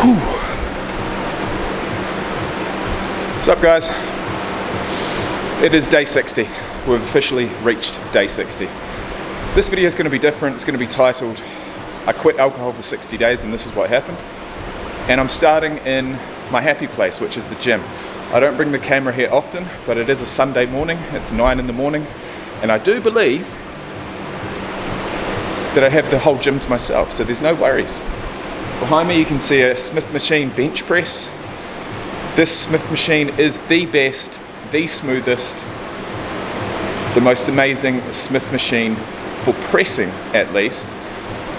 Whew. What's up, guys? It is day 60. We've officially reached day 60. This video is going to be different. It's going to be titled, I quit alcohol for 60 days and this is what happened. And I'm starting in my happy place, which is the gym. I don't bring the camera here often, but it is a Sunday morning. It's 9 in the morning. And I do believe that I have the whole gym to myself, so there's no worries. Behind me you can see a Smith machine bench press. This Smith machine is the best, the smoothest, the most amazing Smith machine for pressing, at least,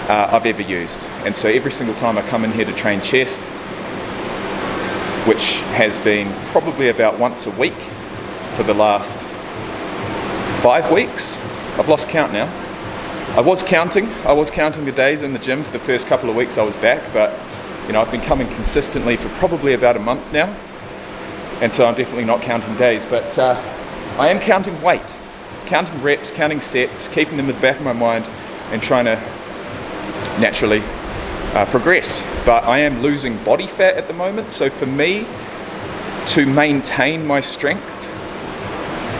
I've ever used. And so every single time I come in here to train chest, which has been probably about once a week for the last 5 weeks, I've lost count now. I was counting the days in the gym for the first couple of weeks I was back, but you know, I've been coming consistently for probably about a month now, and so I'm definitely not counting days, but I am counting weight, counting reps, counting sets, keeping them in the back of my mind and trying to naturally progress. But I am losing body fat at the moment, so for me to maintain my strength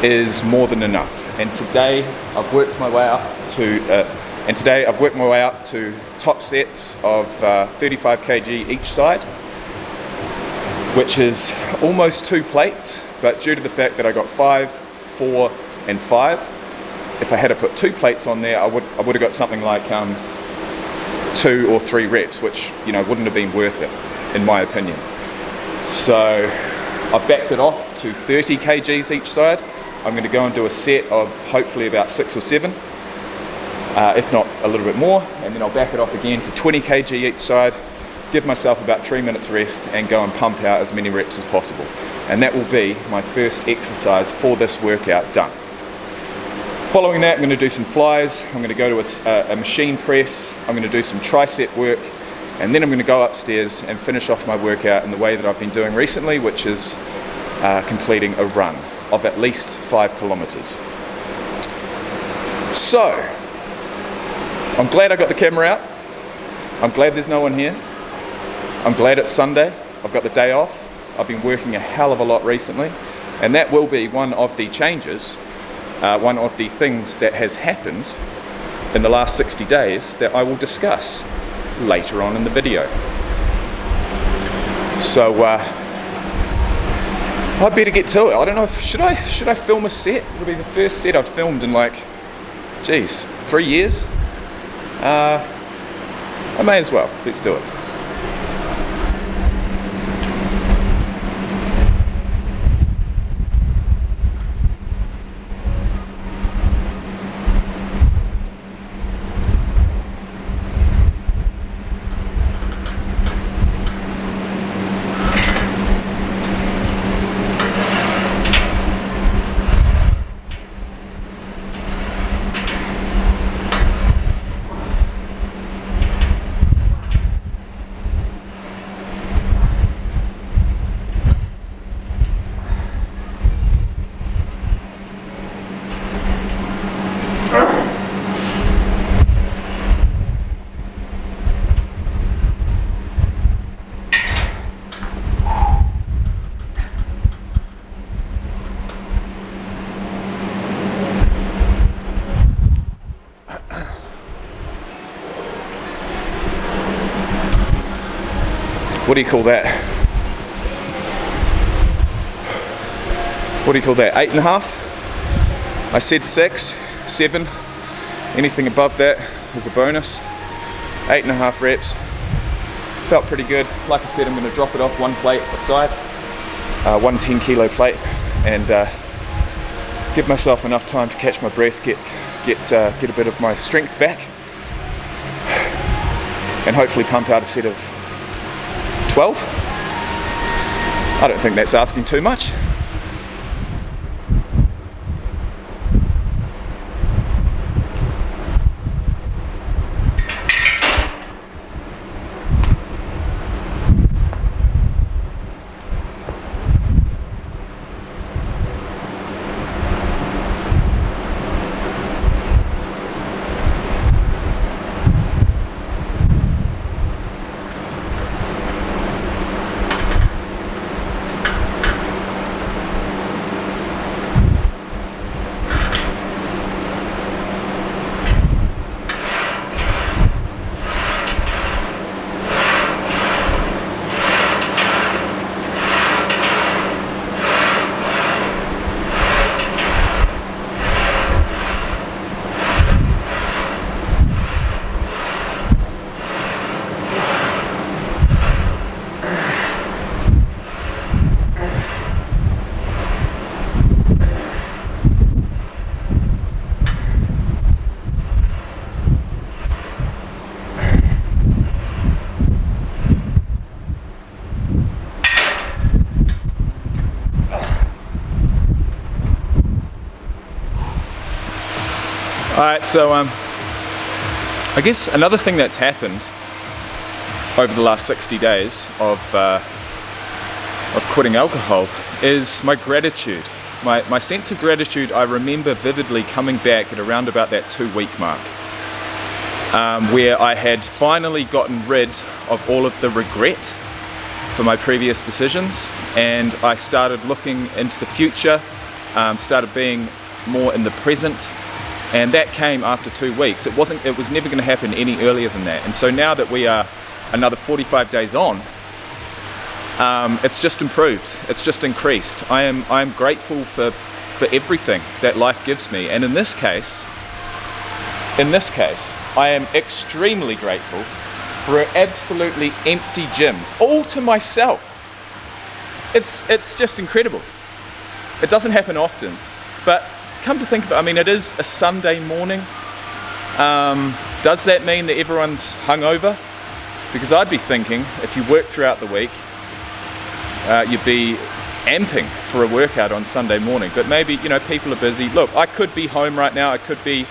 is more than enough. And today I've worked my way up to top sets of 35 kg each side, which is almost 2 plates, but due to the fact that I got 5, 4 and 5, if I had to put 2 plates on there, I would have got something like 2 or 3 reps, which, you know, wouldn't have been worth it in my opinion. So I've backed it off to 30 kgs each side. I'm going to go and do a set of hopefully about 6 or 7, if not a little bit more, and then I'll back it off again to 20 kg each side, give myself about 3 minutes rest and go and pump out as many reps as possible. And that will be my first exercise for this workout done. Following that, I'm going to do some flies, I'm going to go to a machine press, I'm going to do some tricep work, and then I'm going to go upstairs and finish off my workout in the way that I've been doing recently, which is completing a run of at least 5 kilometers. So, I'm glad I got the camera out. I'm glad there's no one here. I'm glad it's Sunday. I've got the day off. I've been working a hell of a lot recently, and that will be one of the changes, one of the things that has happened in the last 60 days that I will discuss later on in the video. So, I better get to it. I don't know if, should I film a set? It'll be the first set I've filmed in like, geez, 3 years? I may as well. Let's do it. What do you call that? What do you call that? 8.5? I said 6, 7. Anything above that is a bonus. 8.5 reps. Felt pretty good. Like I said, I'm going to drop it off 1 plate aside, 1 10 kilo plate, and give myself enough time to catch my breath, get a bit of my strength back, and hopefully pump out a set of 12. I don't think that's asking too much. Alright, so I guess another thing that's happened over the last 60 days of quitting alcohol is my gratitude. My sense of gratitude, I remember vividly coming back at around about that 2-week mark, where I had finally gotten rid of all of the regret for my previous decisions, and I started looking into the future, started being more in the present, and that came after 2 weeks. It was never going to happen any earlier than that. And so now that we are another 45 days on, it's just improved. It's just increased. I am grateful for everything that life gives me, and in this case, I am extremely grateful for an absolutely empty gym, all to myself. It's just incredible. It doesn't happen often, but come to think of it, I mean, it is a Sunday morning. Does that mean that everyone's hungover? Because I'd be thinking, if you work throughout the week, you'd be amping for a workout on Sunday morning. But maybe, people are busy. Look, I could be home right now. I could be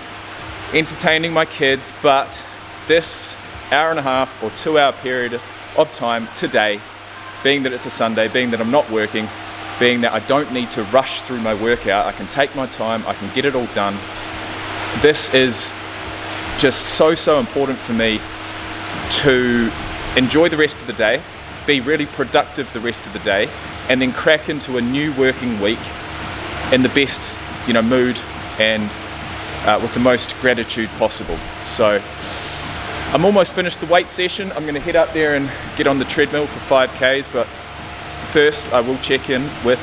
entertaining my kids, but this hour and a half or 2-hour period of time today, being that it's a Sunday, being that I'm not working, being that I don't need to rush through my workout, I can take my time, I can get it all done. This is just so important for me to enjoy the rest of the day, be really productive the rest of the day, and then crack into a new working week in the best, mood and with the most gratitude possible. So I'm almost finished the weight session. I'm going to head up there and get on the treadmill for 5Ks, but first I will check in with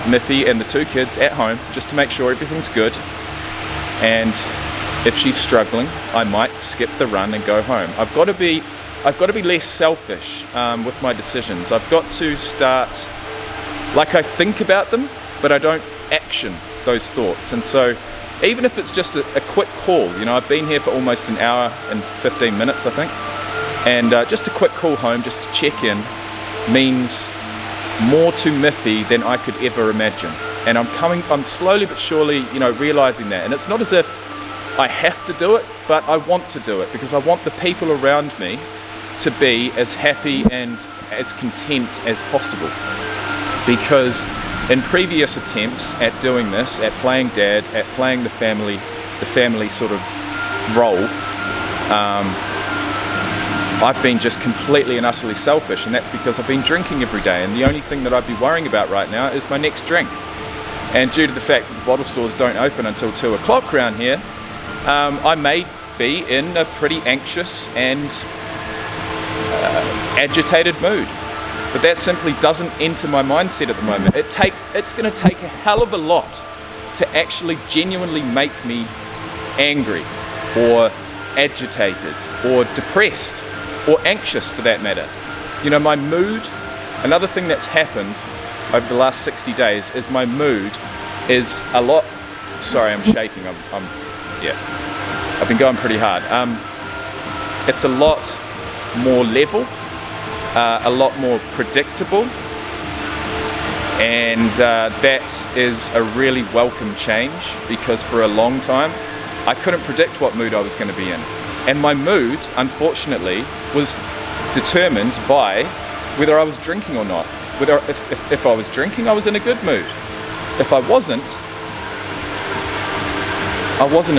Miffy and the 2 kids at home just to make sure everything's good, and if she's struggling, I might skip the run and go home. I've got to be less selfish with my decisions. I've got to start, I think about them, but I don't action those thoughts. And so even if it's just a quick call, I've been here for almost an hour and 15 minutes, I think, and just a quick call home just to check in means more to Miffy than I could ever imagine. And I'm slowly but surely, realizing that. And it's not as if I have to do it, but I want to do it because I want the people around me to be as happy and as content as possible. Because in previous attempts at doing this, at playing dad, at playing the family sort of role, I've been just completely and utterly selfish, and that's because I've been drinking every day, and the only thing that I'd be worrying about right now is my next drink. And due to the fact that the bottle stores don't open until 2 o'clock around here, I may be in a pretty anxious and agitated mood. But that simply doesn't enter my mindset at the moment. It's going to take a hell of a lot to actually genuinely make me angry or agitated or depressed or anxious for that matter. My mood, another thing that's happened over the last 60 days is my mood is a lot, sorry, I'm shaking, I've been going pretty hard. It's a lot more level, a lot more predictable, and that is a really welcome change, because for a long time I couldn't predict what mood I was going to be in. And my mood, unfortunately, was determined by whether I was drinking or not. Whether if I was drinking, I was in a good mood. If I wasn't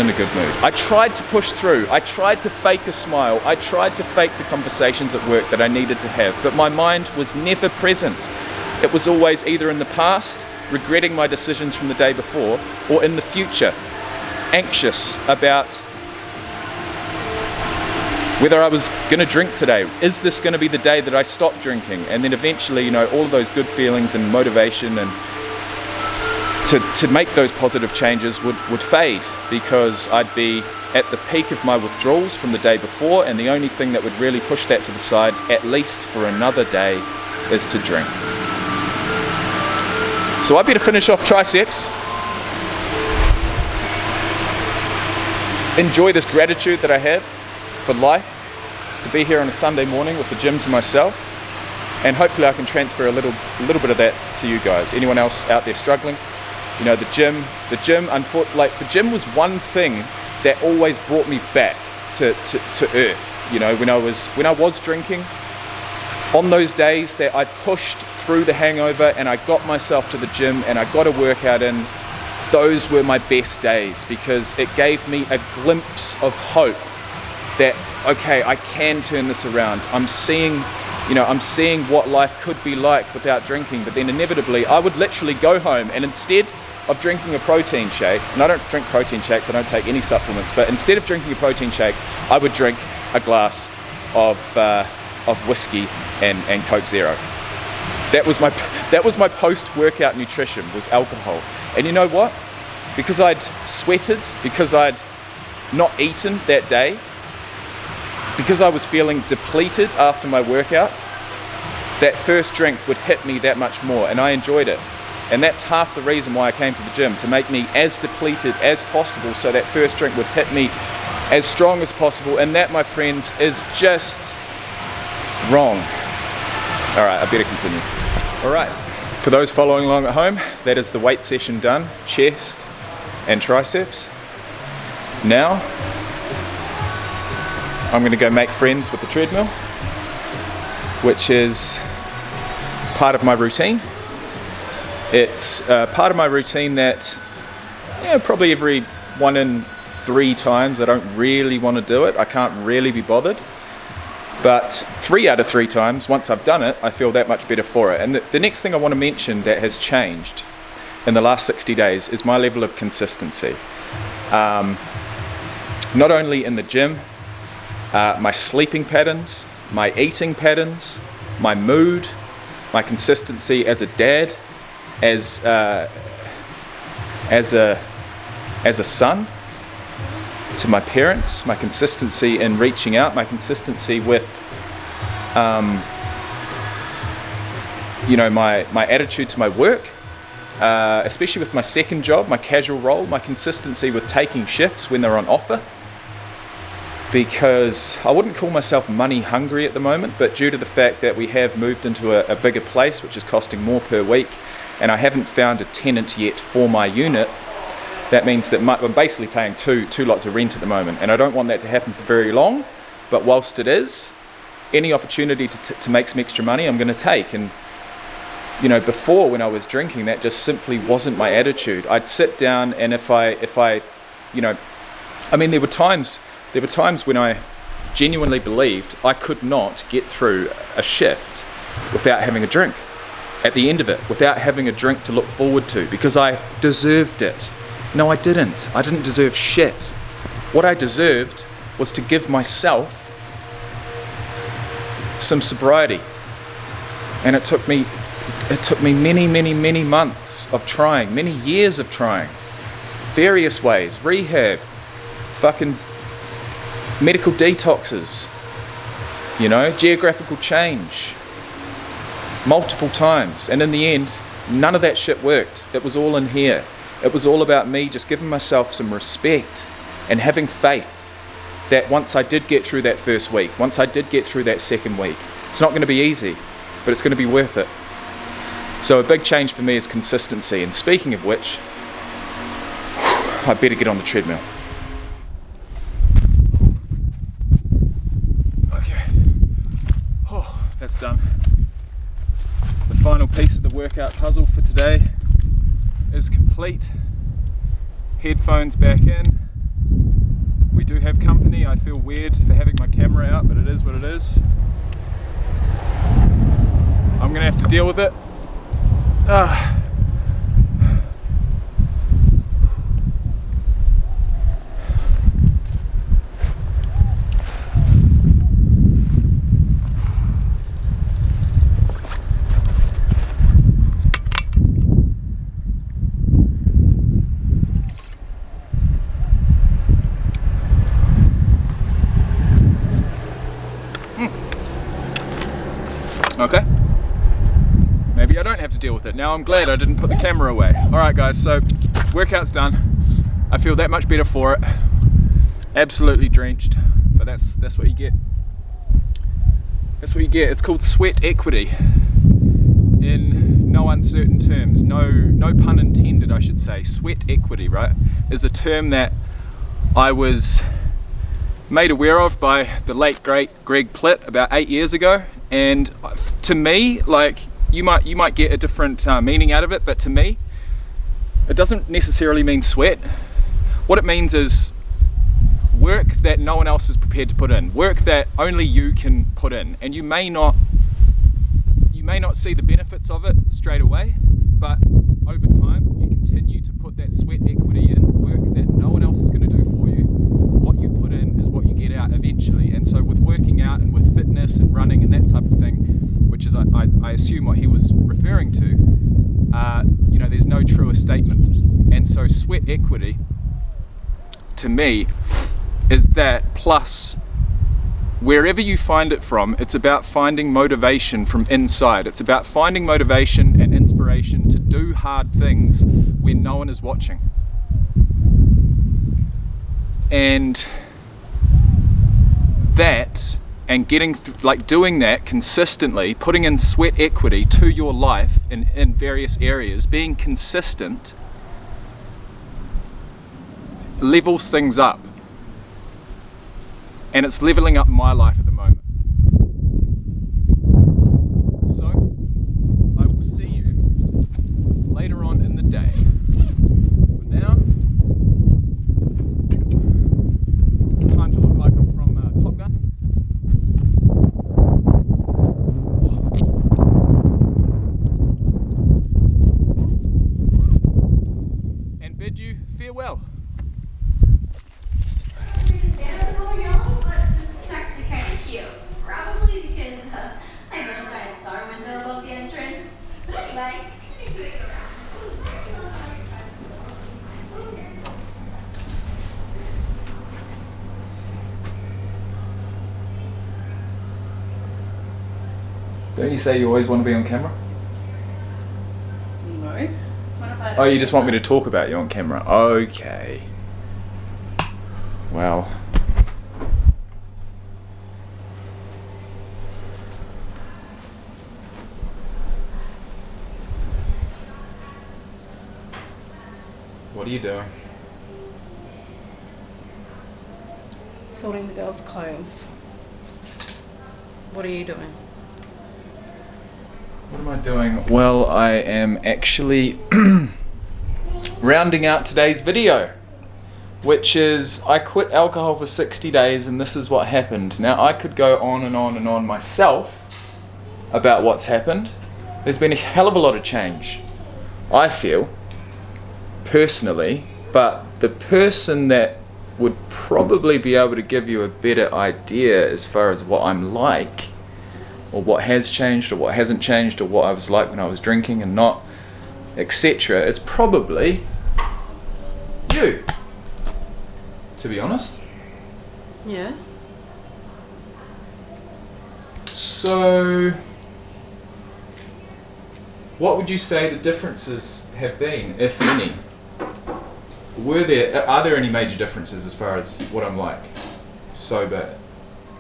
in a good mood. I tried to push through. I tried to fake a smile. I tried to fake the conversations at work that I needed to have, but my mind was never present. It was always either in the past, regretting my decisions from the day before, or in the future, anxious about whether I was going to drink today. Is this going to be the day that I stop drinking? And then eventually, all of those good feelings and motivation and to make those positive changes would fade, because I'd be at the peak of my withdrawals from the day before, and the only thing that would really push that to the side, at least for another day, is to drink. So I better finish off triceps, enjoy this gratitude that I have for life, to be here on a Sunday morning with the gym to myself, and hopefully I can transfer a little bit of that to you guys. Anyone else out there struggling, You know, the gym, like the gym was one thing that always brought me back to earth. You know, when I was drinking, on those days that I pushed through the hangover and I got myself to the gym and I got a workout in, those were my best days, because it gave me a glimpse of hope that, okay, I can turn this around. I'm seeing what life could be like without drinking. But then inevitably I would literally go home, and instead of drinking a protein shake, and I don't drink protein shakes, I don't take any supplements, but instead of drinking a protein shake, I would drink a glass of whiskey and Coke Zero. That was my post-workout nutrition, was alcohol. And you know what? Because I'd sweated, because I'd not eaten that day, because I was feeling depleted after my workout, that first drink would hit me that much more, and I enjoyed it. And that's half the reason why I came to the gym, to make me as depleted as possible, so that first drink would hit me as strong as possible. And that, my friends, is just wrong. All right, I better continue. All right, for those following along at home, that is the weight session done, chest and triceps. Now, I'm gonna go make friends with the treadmill, which is part of my routine. It's part of my routine that, probably every 1 in 3 times I don't really want to do it. I can't really be bothered. But 3 out of 3 times, once I've done it, I feel that much better for it. And the next thing I want to mention that has changed in the last 60 days is my level of consistency. Not only in the gym, my sleeping patterns, my eating patterns, my mood, my consistency as a dad, as a son to my parents, my consistency in reaching out, my consistency with my attitude to my work, especially with my second job, my casual role, my consistency with taking shifts when they're on offer. Because I wouldn't call myself money hungry at the moment, but due to the fact that we have moved into a bigger place, which is costing more per week, and I haven't found a tenant yet for my unit, that means that I'm basically paying two lots of rent at the moment, and I don't want that to happen for very long. But whilst it is, any opportunity to make some extra money, I'm going to take. And before, when I was drinking, that just simply wasn't my attitude. I'd sit down, and there were times when I genuinely believed I could not get through a shift without having a drink at the end of it, without having a drink to look forward to, because I deserved it. No, I didn't. I didn't deserve shit. What I deserved was to give myself some sobriety. And it took me many months of trying, many years of trying, various ways, rehab, fucking medical detoxes, geographical change, multiple times. And in the end, none of that shit worked. It was all in here. It was all about me just giving myself some respect and having faith that once I did get through that first week, once I did get through that second week, it's not going to be easy, but it's going to be worth it. So a big change for me is consistency. And speaking of which, I better get on the treadmill. Okay. Oh, that's done. The final piece of the workout puzzle for today is complete. Headphones back in. We do have company. I feel weird for having my camera out, but it is what it is. I'm gonna have to deal with it. Okay, maybe I don't have to deal with it. Now I'm glad I didn't put the camera away. Alright guys, so workout's done. I feel that much better for it. Absolutely drenched, but that's what you get. That's what you get. It's called sweat equity in no uncertain terms, no pun intended, I should say, sweat equity, right, is a term that I was made aware of by the late great Greg Plitt about 8 years ago. And to me, like, you might get a different meaning out of it, but to me, it doesn't necessarily mean sweat. What it means is work that no one else is prepared to put in, work that only you can put in, and you may not see the benefits of it straight away, but over time you continue to put that sweat equity in, work that no one else is going to do for you. What you put in is what you get out eventually. And so with working out and with fitness and running and that type of thing, which is I assume what he was referring to, there's no truer statement. And so sweat equity to me is that, plus wherever you find it from, it's about finding motivation from inside. It's about finding motivation and inspiration to do hard things when no one is watching. And that, and doing that consistently, putting in sweat equity to your life in various areas, being consistent, levels things up. And it's leveling up my life at the moment. So, I will see you later on in the day. For now, it's time to look like I'm from Top Gun. And bid you farewell. Probably because I have a giant star window above the entrance. But anyway, let me show you around. Don't you say you always want to be on camera? No. What about Oh, you just want me to talk about you on camera? Okay. Well. What are you doing? Sorting the girls' clothes. What are you doing? What am I doing? Well, I am actually rounding out today's video, which is I quit alcohol for 60 days and this is what happened. Now, I could go on and on and on myself about what's happened. There's been a hell of a lot of change, I feel, personally, but the person that would probably be able to give you a better idea as far as what I'm like, or what has changed or what hasn't changed, or what I was like when I was drinking and not, etc., is probably you, to be honest. Yeah. So, what would you say the differences have been, if any? Are there any major differences as far as what I'm like sober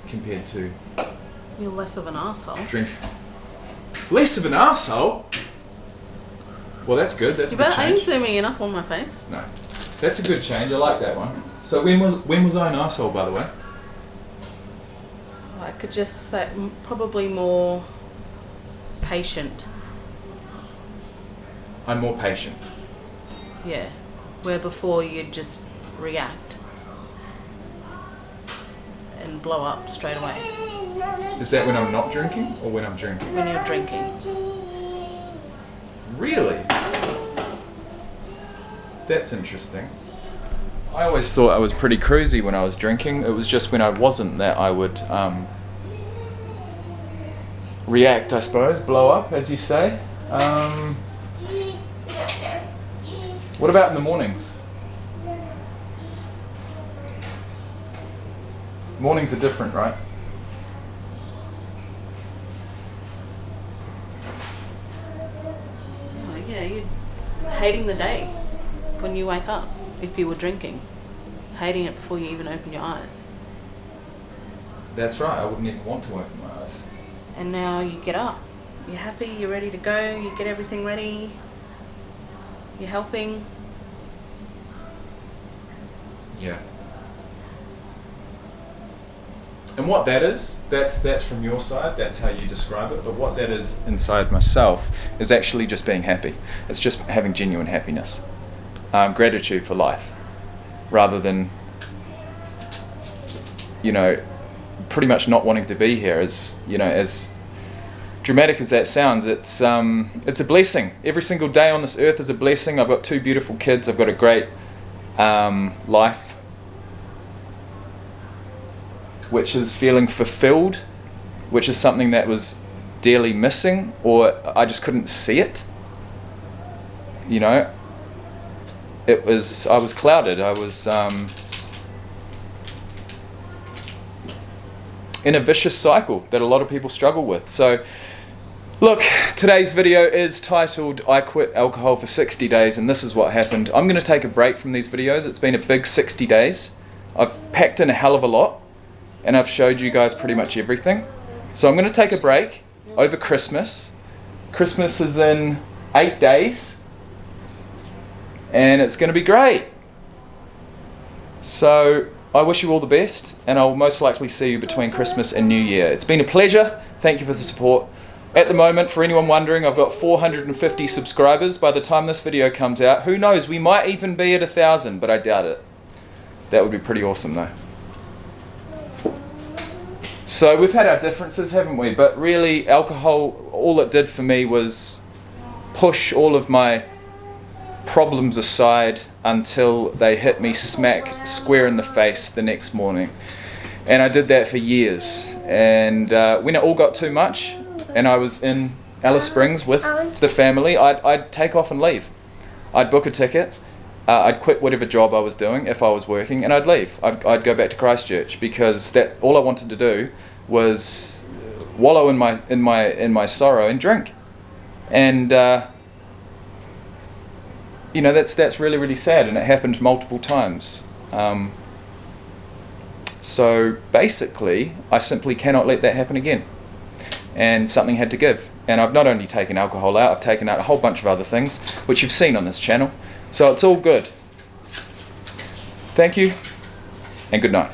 compared to You're less of an arsehole. drink? Less of an arsehole? Well, that's good. That's a good Are you change. zooming in up on my face? No, that's a good change. I like that one. So when was I an arsehole, by the way? I could just say probably more patient. I'm more patient. Yeah. Where before you'd just react and blow up straight away Is that when I'm not drinking or when I'm drinking? when you're drinking. Really? That's interesting. I always thought I was pretty cruisy when I was drinking. It was just when I wasn't that I would react, I suppose, blow up, as you say. What about in the mornings? Mornings are different, right? Oh yeah, you're hating the day when you wake up if you were drinking. Hating it before you even open your eyes. That's right, I wouldn't even want to open my eyes. And now you get up you're happy, you're ready to go, you get everything ready, you're helping. Yeah. And what that is, that's from your side, that's how you describe it, but what that is inside myself is actually just being happy. It's just having genuine happiness. Gratitude for life, rather than, you know, pretty much not wanting to be here. As, you know, as dramatic as that sounds, it's a blessing. Every single day on this earth is a blessing. I've got 2 beautiful kids, I've got a great life, which is feeling fulfilled, which is something that was dearly missing, or I just couldn't see it. You know, I was clouded. I was in a vicious cycle that a lot of people struggle with. So look, today's video is titled I Quit Alcohol for 60 Days, and this is what happened. I'm going to take a break from these videos. It's been a big 60 days. I've packed in a hell of a lot, and I've showed you guys pretty much everything. So I'm going to take a break over Christmas. Christmas is in 8 days, and it's going to be great. So I wish you all the best, and I'll most likely see you between Christmas and New Year. It's been a pleasure. Thank you for the support. At the moment, for anyone wondering, I've got 450 subscribers. By the time this video comes out, who knows, we might even be at 1,000, but I doubt it. That would be pretty awesome though. So we've had our differences, haven't we? But really, alcohol, all it did for me was push all of my problems aside until they hit me smack square in the face the next morning. And I did that for years. And when it all got too much, and I was in Alice Springs with the family, I'd take off and leave. I'd book a ticket. I'd quit whatever job I was doing if I was working, and I'd leave. I'd go back to Christchurch, because that all I wanted to do was wallow in my sorrow and drink. And you know, that's really, really sad, and it happened multiple times. So basically, I simply cannot let that happen again, and something had to give. And I've not only taken alcohol out, I've taken out a whole bunch of other things, which you've seen on this channel. So it's all good. Thank you, and good night.